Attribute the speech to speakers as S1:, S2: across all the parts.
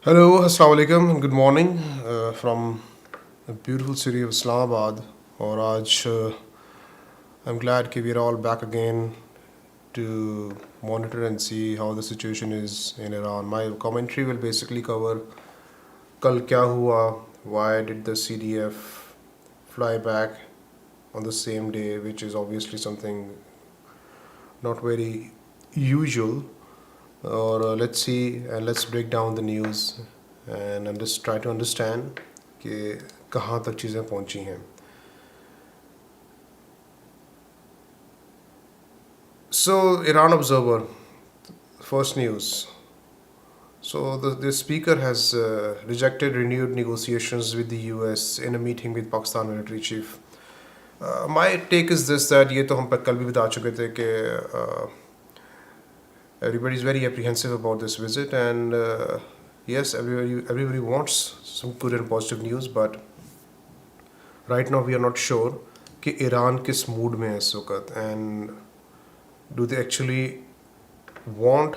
S1: Hello, Assalamu alaikum, and good morning from the beautiful city of Islamabad. और आज I'm glad that we are all back again to monitor and see how the situation is in Iran. My commentary will basically cover कल क्या हुआ, why did the CDF fly back on the same day, which is obviously something not very usual. Or let's see and let's break down the news and just try to understand कि कहाँ तक चीज़ें पहुँची हैं. So Iran Observer, first news. So the speaker has rejected renewed negotiations with the US in a meeting with Pakistan military chief. My take is this that ये तो हम कल भी बता चुके थे कि everybody is very apprehensive about this visit and yes, everybody wants some good and positive news, but right now we are not sure कि ईरान किस मूड में है इस वक्त and do they actually want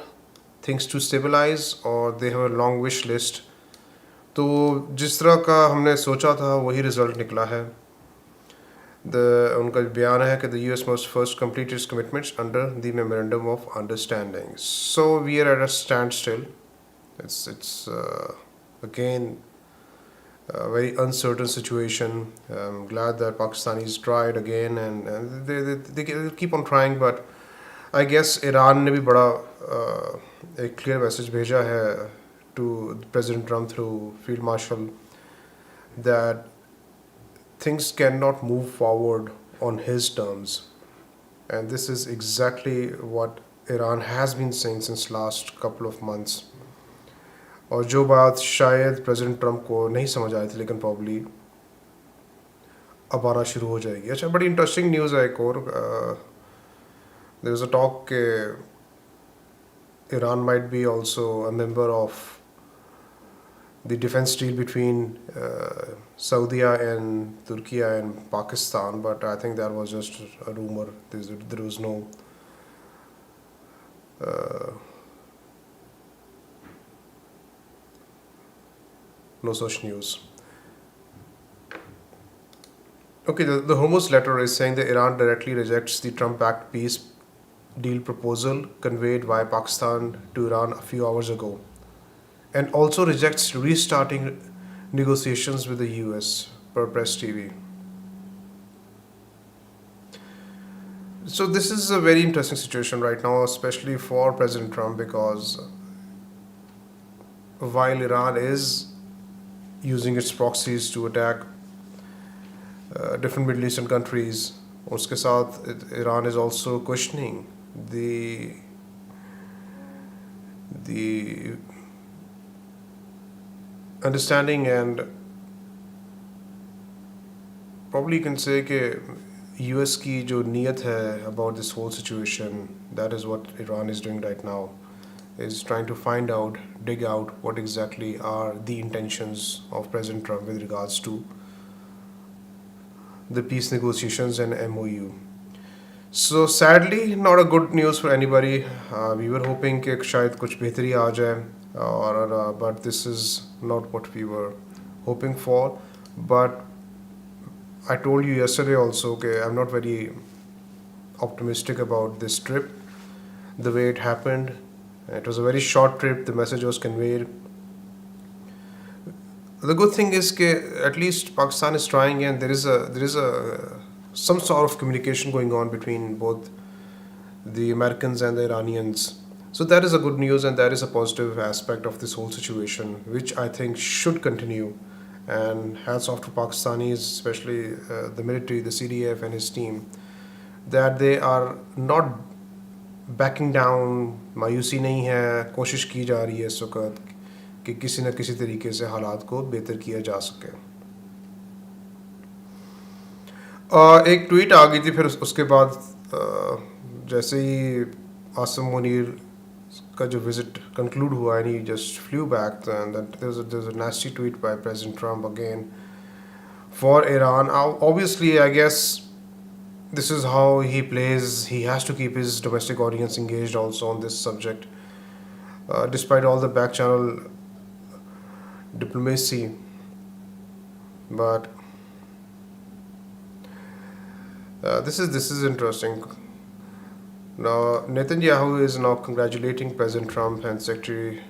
S1: things to stabilize or they have a long wish list. तो जिस तरह का हमने सोचा था वही रिजल्ट निकला है. उनका बयान है कि the US must first complete its commitments under the memorandum of understanding. So we are at a standstill. It's again a very uncertain situation. I'm glad that Pakistanis tried again and they keep on trying, but I guess Iran ने भी बड़ा एक clear message भेजा है to President Trump through Field Marshal that things cannot move forward on his terms, and this is exactly what Iran has been saying since last couple of months. और जो बात शायद प्रेसिडेंट ट्रम्प को नहीं समझ आई थी लेकिन प्रॉब्ली अब आना शुरू हो जाएगी. अच्छा, बड़ी इंटरेस्टिंग न्यूज़ है एक और. There was a talk Iran might be also a member of the defense deal between Saudi and Turkey and Pakistan, but I think that was just a rumor. There was no such news. Okay, the Hormuz letter is saying that Iran directly rejects the Trump-backed peace deal proposal conveyed by Pakistan to Iran a few hours ago, and also rejects restarting negotiations with the US, per Press TV. So this is a very interesting situation right now, especially for President Trump, because while Iran is using its proxies to attack different Middle Eastern countries, उसके साथ Iran is also questioning the understanding and probably you can say कि US की जो नीयत है about this whole situation, that is what Iran is doing right now, is trying to find out, dig out what exactly are the intentions of President Trump with regards to the peace negotiations and MOU. So sadly, not a good news for anybody. We were hoping कि शायद कुछ बेहतरी आ जाए, और but this is not what we were hoping for. But I told you yesterday also that I'm not very optimistic about this trip. The way it happened, it was a very short trip. The message was conveyed. The good thing is that at least Pakistan is trying, and there is some sort of communication going on between both the Americans and the Iranians. So that is a good news, and that is a positive aspect of this whole situation, which I think should continue. And hats off to Pakistanis, especially the military, the CDF and his team, that they are not backing down. मायूसी नहीं है, कोशिश की जा रही है इस वक्त कि किसी न किसी तरीके से हालात को बेहतर किया जा सके. एक ट्वीट आ गई थी फिर उसके बाद जैसे ही आसिम मुनीर का जो विजिट कंक्लूड हुआ and he just flew back, and there's a nasty tweet by President Trump again for Iran. Obviously, I guess this is how he plays. He has to keep his domestic audience engaged also on this subject, despite all the back channel diplomacy. But this is interesting. Now Netanyahu is now congratulating President Trump and Secretary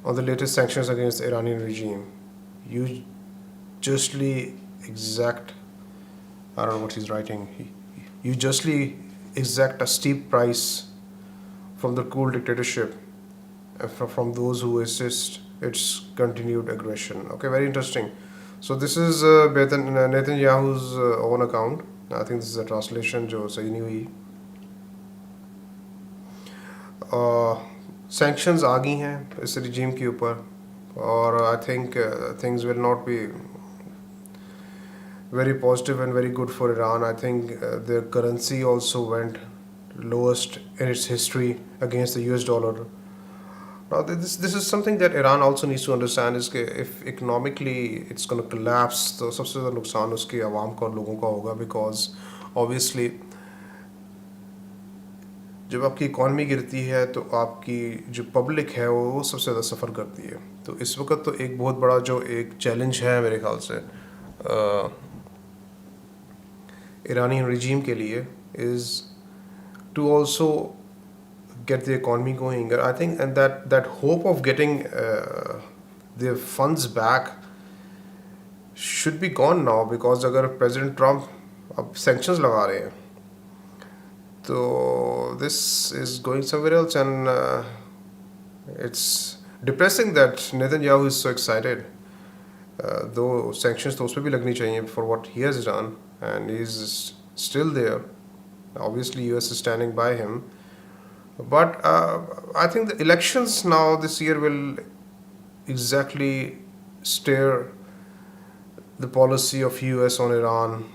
S1: on the latest sanctions against the Iranian regime. You justly exact, I don't know what he's writing. You justly exact a steep price from the cruel dictatorship and from those who assist its continued aggression. Okay, very interesting. So this is Netanyahu's own account. I think this is a translation जो सही नहीं हुई. Sanctions आ गई हैं इस regime के ऊपर और I think things will not be very positive and very good for Iran. I think their currency also went lowest in its history against the US dollar. Now, this is something that Iran also needs to understand is that if economically it's going to collapse, तो सबसे ज़्यादा नुकसान उसके आवाम का और लोगों का होगा because obviously जब आपकी इकॉनमी गिरती है तो आपकी जो पब्लिक है वो सबसे ज़्यादा सफ़र करती है. तो इस वक्त तो एक बहुत बड़ा जो एक चैलेंज है मेरे ख्याल से Iranian regime के लिए is to also get the economy going. And I think and that hope of getting their funds back should be gone now because अगर President Trump अब sanctions लगा रहे हैं तो this is going somewhere else and it's depressing that Netanyahu is so excited. Though sanctions तो उस पर भी लगनी चाहिए for what he has done and he's still there. Obviously US is standing by him. But I think the elections now this year will exactly steer the policy of US on Iran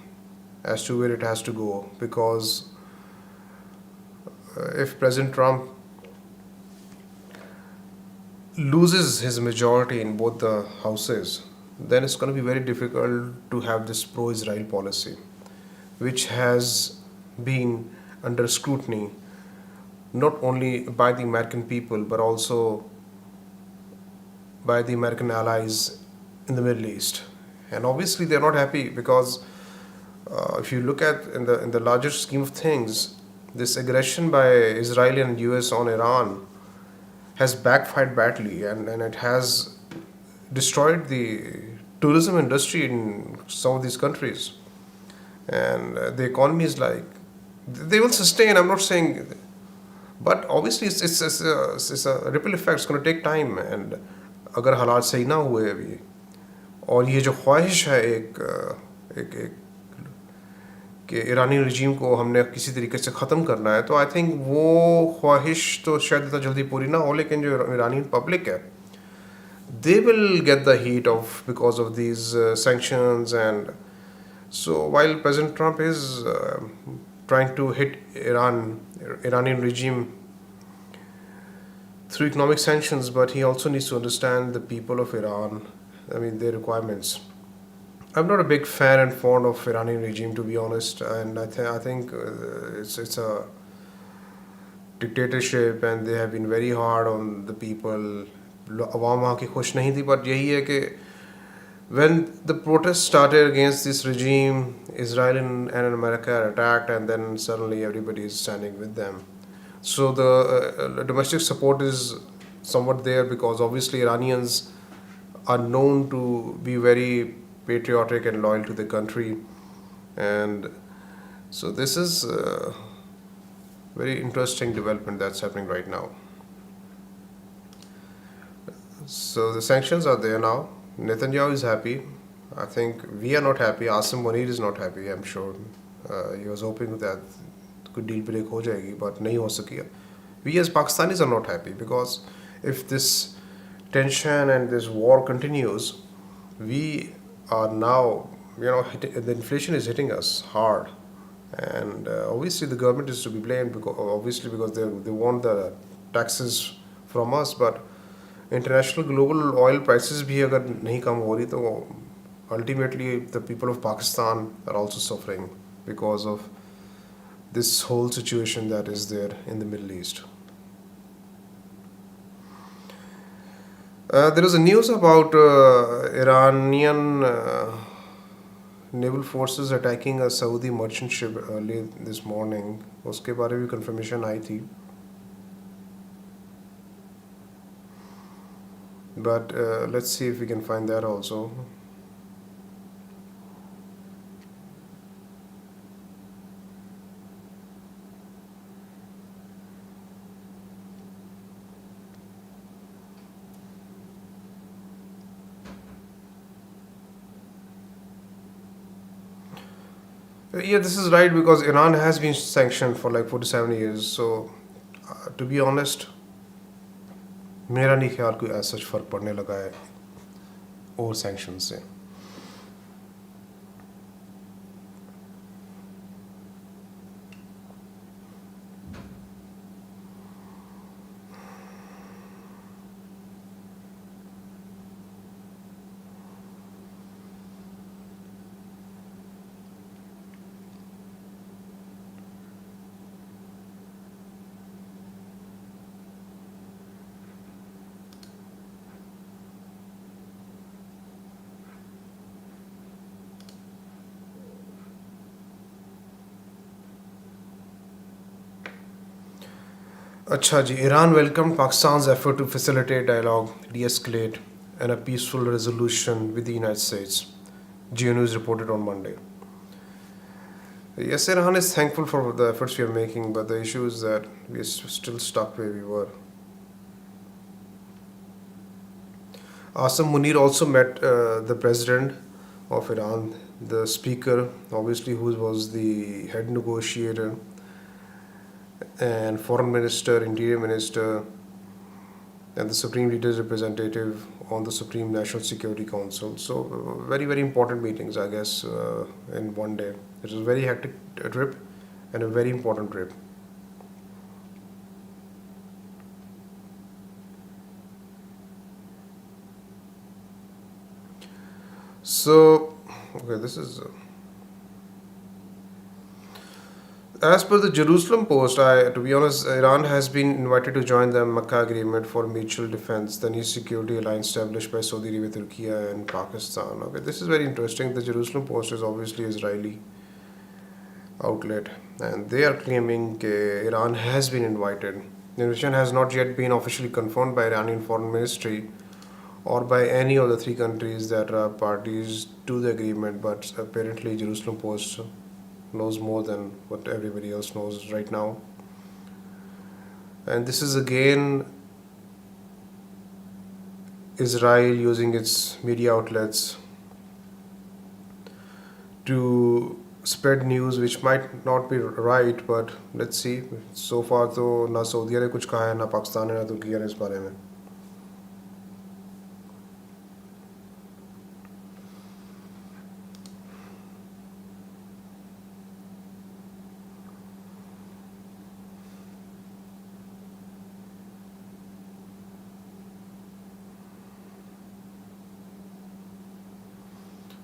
S1: as to where it has to go because if President Trump loses his majority in both the houses, then it's going to be very difficult to have this pro-Israel policy, which has been under scrutiny not only by the American people but also by the American allies in the Middle East. And obviously they're not happy because if you look at in the larger scheme of things, this aggression by Israel and US on Iran has backfired badly and it has destroyed the tourism industry in some of these countries. And the economy is like, they will sustain, I'm not saying, but obviously it's a ripple effect, it's going to take time. And अगर हालात सही ना हुए अभी और ये जो ख्वाहिश है एक कि ईरानी रजीम को हमने किसी तरीके से ख़त्म करना है तो आई थिंक वो ख्वाहिश तो शायद इतना जल्दी पूरी ना हो लेकिन जो ईरानी पब्लिक है they will get the heat of because of these sanctions. And so while President Trump is trying to hit Iranian regime through economic sanctions, but he also needs to understand the people of Iran, I mean their requirements. I'm not a big fan and fond of Iranian regime to be honest, and I think it's a dictatorship and they have been very hard on the people. आवाम वहाँ की खुश नहीं थी but यही है कि when the protests started against this regime, Israel and America are attacked and then suddenly everybody is standing with them. So the domestic support is somewhat there because obviously Iranians are known to be very patriotic and loyal to the country. And so this is a very interesting development that's happening right now. So the sanctions are there now. Netanyahu is happy. I think we are not happy. Asim Muneer is not happy, I'm sure. He was hoping that good deal break ho jayegi, but nahi ho saki. We as Pakistanis are not happy because if this tension and this war continues, we are now, the inflation is hitting us hard. And obviously the government is to be blamed because they want the taxes from us, but international global oil prices भी अगर नहीं कम हो रही तो ultimately the people of Pakistan are also suffering because of this whole situation that is there in the Middle East. There is a news about Iranian naval forces attacking a Saudi merchant ship early this morning. उसके बारे में confirmation आई थी. But let's see if we can find that also. Yeah, this is right because Iran has been sanctioned for like 47 years. So, to be honest, मेरा नहीं ख्याल कोई ऐसा सच फर्क पड़ने लगा है और सैंक्शन से. अच्छा जी, Iran welcomed Pakistan's effort to facilitate dialogue, de-escalate, and a peaceful resolution with the United States. GNU News reported on Monday. Yes, Iran is thankful for the efforts we are making, but the issue is that we are still stuck where we were. Asim Muneer also met the president of Iran, the speaker, obviously, who was the head negotiator, and foreign minister, interior minister, and the Supreme Leader's representative on the Supreme National Security Council. So, very, very important meetings, I guess, in one day. It was a very hectic trip and a very important trip. So, okay, this is. As per the Jerusalem Post, to be honest, Iran has been invited to join the Makkah Agreement for Mutual Defense, the new security alliance established by Saudi Arabia, Turkey, and Pakistan. Okay, this is very interesting. The Jerusalem Post is obviously Israeli outlet, and they are claiming Iran has been invited. The invitation has not yet been officially confirmed by Iranian Foreign Ministry or by any of the three countries that are parties to the agreement, but apparently Jerusalem Post knows more than what everybody else knows right now. And this is again Israel using its media outlets to spread news which might not be right, but let's see. So far तो ना सऊदीया ने कुछ कहा है, ना पाकिस्तान ने, ना तुर्की ने इस बारे में.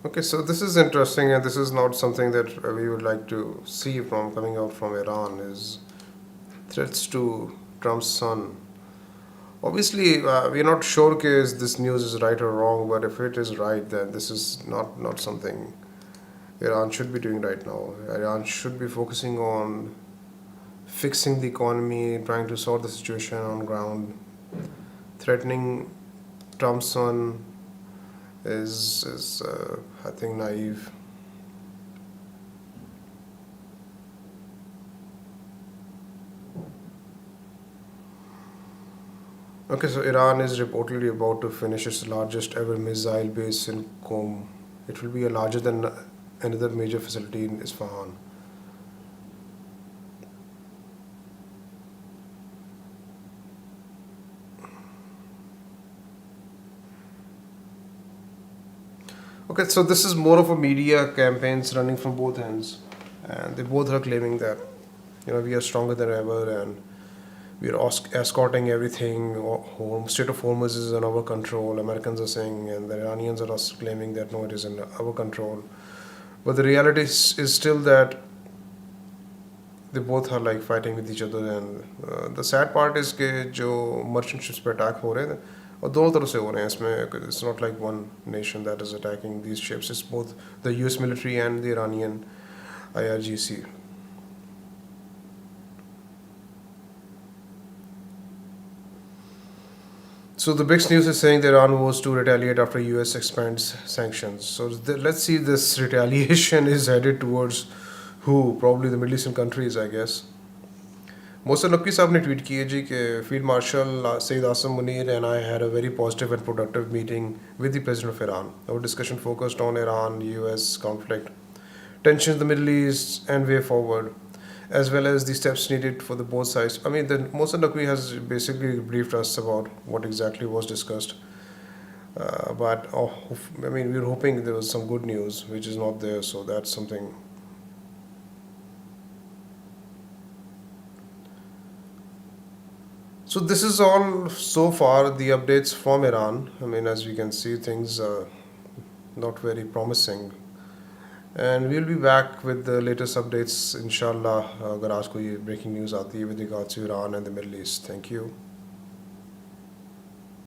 S1: Okay, so this is interesting, and this is not something that we would like to see from coming out from Iran. Is threats to Trump's son. Obviously, we're not sure if this news is right or wrong, but if it is right, then this is not something Iran should be doing right now. Iran should be focusing on fixing the economy, trying to sort the situation on ground. Threatening Trump's son is I think naive. Okay, so Iran is reportedly about to finish its largest ever missile base in Qom. It will be a larger than another major facility in Isfahan. Okay, so this is more of a media campaigns running from both ends, and they both are claiming that we are stronger than ever, and we are escorting everything. State of Hormuz is in our control. Americans are saying, and the Iranians are also claiming that no, it is in our control. But the reality is still that they both are like fighting with each other. And the sad part is कि जो merchant ships पे attack हो रहे हैं, और दोनों तरफ से हो रहे हैं इसमें. It's not like one nation that is attacking these ships. It's both the US military and the Iranian IRGC. So the BRICS news is saying that Iran was to retaliate after US expands sanctions. So let's see, this retaliation is headed towards who? Probably the Middle Eastern countries, I guess. Mohsin Naqvi साहब ने tweet की है जी कि field marshal Syed Asim Munir and I had a very positive and productive meeting with the president of Iran. Our discussion focused on Iran US conflict, tensions in the Middle East and way forward, as well as the steps needed for the both sides. I mean, the Mohsen Naqvi has basically briefed us about what exactly was discussed. But I mean, we were hoping there was some good news, which is not there. So that's something. So this is all so far the updates from Iran. I mean, as we can see, things are not very promising. And we'll be back with the latest updates, inshallah, अगर आज कोई breaking news आती है with regards to Iran and the Middle East. Thank you.